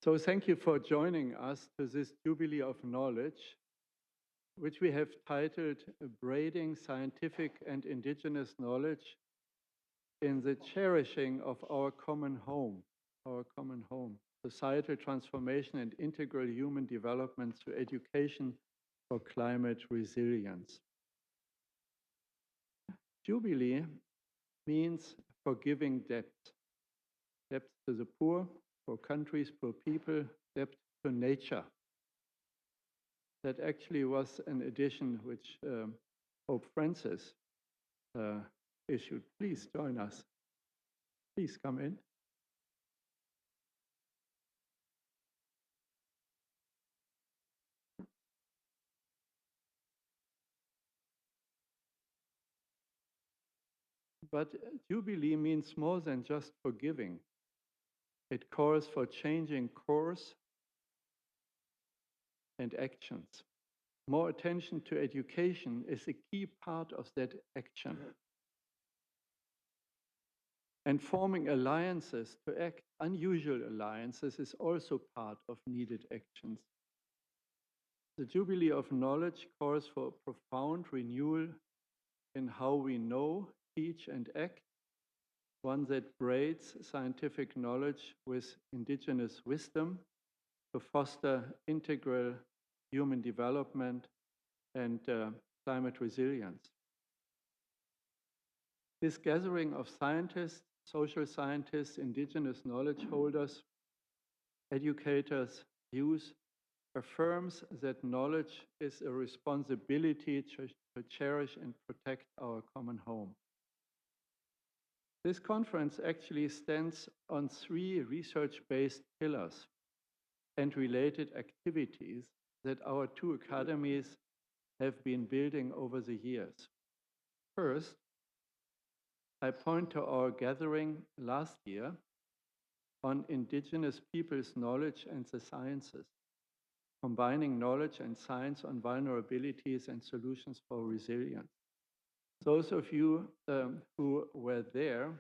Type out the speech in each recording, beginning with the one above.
So thank you for joining us to this Jubilee of Knowledge, which we have titled Braiding Scientific and Indigenous Knowledge in the Cherishing of Our Common Home, Societal Transformation and Integral Human Development through Education for Climate Resilience. Jubilee means forgiving debt. Debt to the poor countries, poor people, debt to nature. That actually was an edition which Pope Francis issued. Please join us. Please come in. But Jubilee means more than just forgiving. It calls for changing course and actions. More attention to education is a key part of that action. And forming alliances to act, unusual alliances, is also part of needed actions. The Jubilee of Knowledge calls for a profound renewal in how we know, teach, and act, one that braids scientific knowledge with indigenous wisdom to foster integral human development and climate resilience. This gathering of scientists, social scientists, indigenous knowledge holders, educators, youth, affirms that knowledge is a responsibility to cherish and protect our common home. This conference actually stands on 3 research-based pillars and related activities that our 2 academies have been building over the years. First, I point to our gathering last year on indigenous peoples' knowledge and the sciences, combining knowledge and science on vulnerabilities and solutions for resilience. Those of you who were there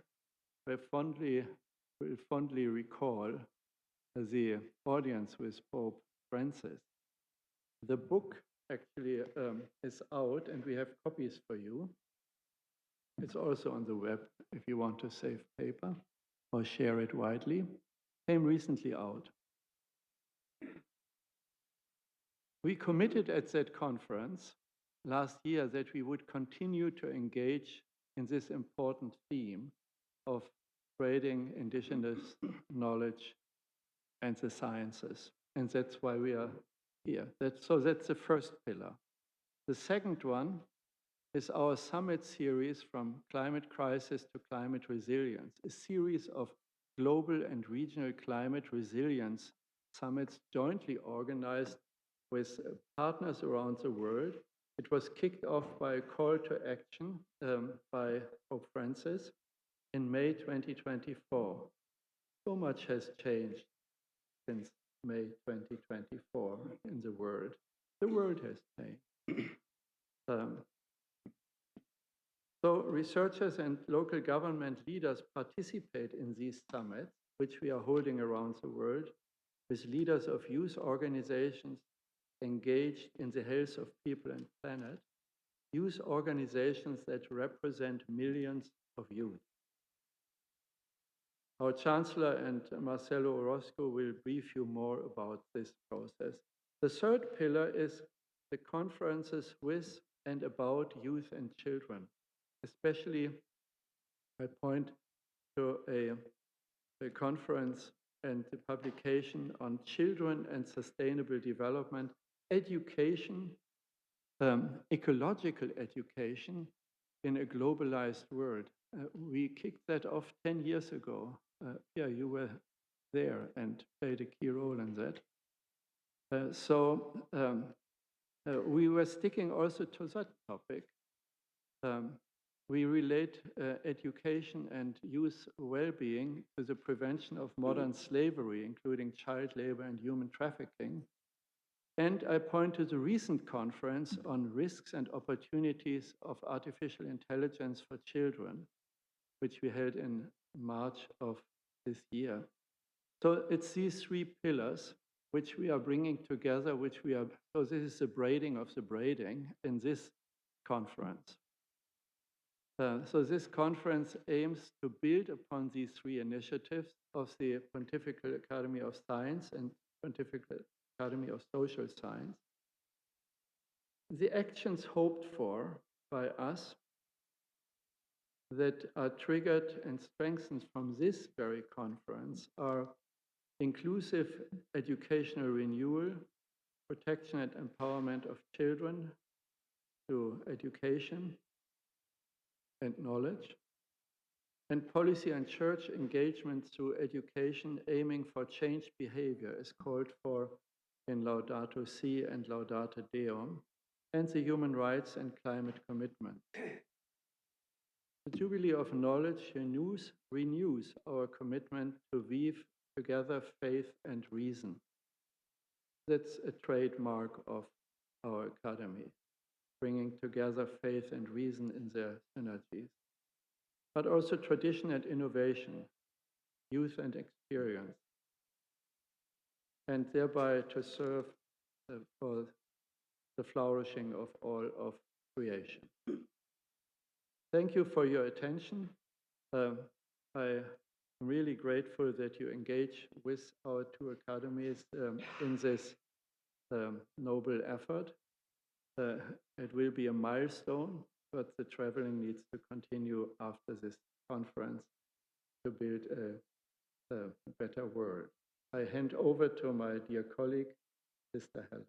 will fondly recall the audience with Pope Francis. The book actually is out, and we have copies for you. It's also on the web if you want to save paper or share it widely. Came recently out. We committed at that conference last year that we would continue to engage in this important theme of braiding indigenous knowledge and the sciences. And that's why we are here. So that's the first pillar. The second one is our summit series from climate crisis to climate resilience, a series of global and regional climate resilience summits jointly organized with partners around the world. It was kicked off by a call to action by Pope Francis in May 2024. So much has changed since May 2024 in the world. The world has changed. So researchers and local government leaders participate in these summits, which we are holding around the world, with leaders of youth organizations engaged in the health of people and planet, youth organizations that represent millions of youth. Our Chancellor and Marcelo Orozco will brief you more about this process. The third pillar is the conferences with and about youth and children. Especially, I point to a conference and the publication on children and sustainable development, education, ecological education in a globalized world. We kicked that off 10 years ago. Yeah, you were there and played a key role in that. We were sticking also to that topic. We relate education and youth well-being to the prevention of modern slavery, including child labor and human trafficking. And I point to the recent conference on risks and opportunities of artificial intelligence for children, which we held in March of this year. So it's these three pillars which we are bringing together, so this is the braiding of the braiding in this conference. So this conference aims to build upon these three initiatives of the Pontifical Academy of Science and Pontifical Academy of Social Science. The actions hoped for by us that are triggered and strengthened from this very conference are inclusive educational renewal, protection and empowerment of children through education and knowledge, and policy and church engagement through education aiming for changed behavior is called for in Laudato Si and Laudate Deum, and the human rights and climate commitment. The Jubilee of Knowledge renews our commitment to weave together faith and reason. That's a trademark of our academy, bringing together faith and reason in their synergies, but also tradition and innovation, youth and experience, and thereby to serve for the flourishing of all of creation. Thank you for your attention. I'm really grateful that you engage with our two academies in this noble effort. It will be a milestone, but the traveling needs to continue after this conference to build a better world. I hand over to my dear colleague, Sister Helen.